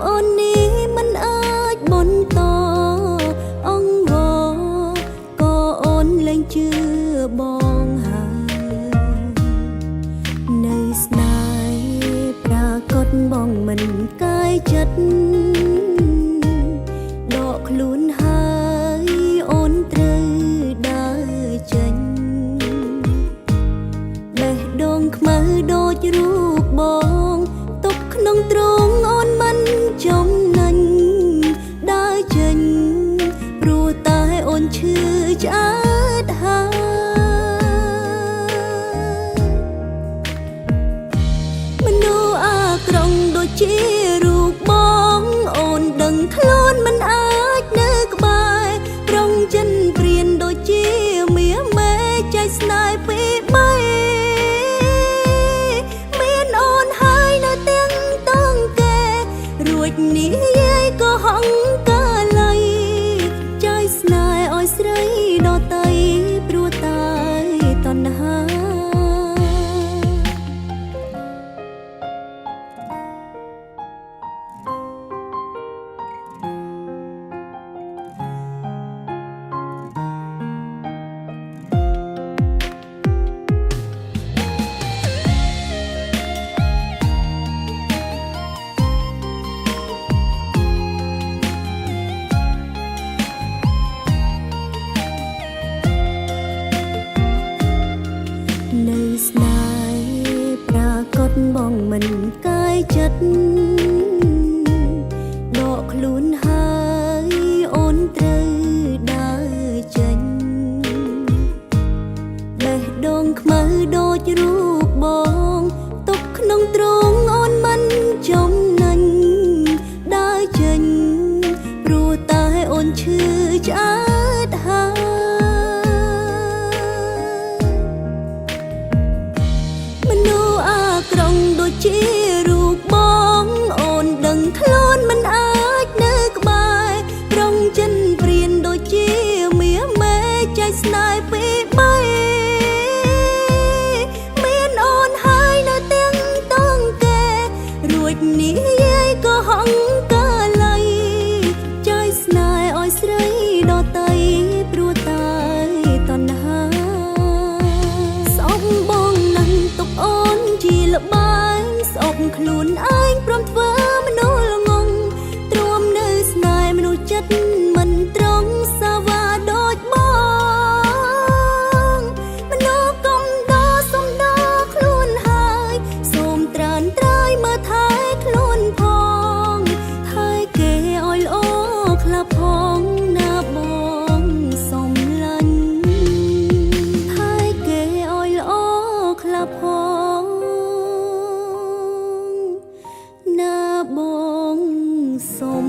អូននេះមិនអាចបន្តអង្វរក៏អូនលែងជឿបងហើយនៅស្នេហ៍ប្រាកដបងមិនកាយចិត្តដកខ្លួនហើយអូនត្រូវដើរចេញបេះដូងខ្មៅដូចរូបបងទុកក្នុងទ្រូងអូនមិនចំណេញដើរចេញព្រោះតែអូនឈឺឆ្អែតហើយមនុស្សអាក្រង់ដូចជារូបបងអូនដឹងខ្លួនមិនអាចនៅក្បែរប្រងចិនព្រានដូចជាមាសមេចៃស្នេហ៍ពីបីមានអូនហើយនៅទាំងតងកែរួចនេះយាយក៏ហង្កាលៃចៃស្នេហ៍ឲ្យស្រីដតៃព្រោះតែតណ្ហានៅស្នេហ៍ប្រាកដបងមិនកាយចិត្តដកខ្លួនហើយអូនត្រូវដើរចេញបេះដូងខ្មៅដូចរូបបងទុកក្នុងទ្រូងអូនមិនចំណេញដើរចេញព្រោះតែអូនឈឺឆ្អែតហើយមនុស្សអាក្រង់ដូចជារូបបងអូនដឹងខ្លួនមិនអាចនៅក្បែរប្រងចិនព្រានដូចជាមាសមេចៃស្នេហ៍ពីបីមានអូនហើយនៅទាំងតងកែរួចនេះយាយក៏ហង្កាលៃចៃស្នេហ៍ឲ្យស្រីដតៃព្រោះតែតណ្ហាស្អប់បងនឹងទុកអូនជាលបែងស្អប់ខ្លួនឯងព្រមធ្វើមនុស្សល្ងងទ្រាំនៅស្នេហ៍មនុស្សចិត្តមិនត្រង់សាវ៉ាដូចបងមនុស្សកុំដល់សុំដល់ខ្លួនហើយសូមត្រានត្រើយមើលថែខ្លួនផងថែគេឲ្យល្អខ្លះផងណាបងសុំលាញ់ថែគេឲ្យល្អខ្លះផងណាបងសុំ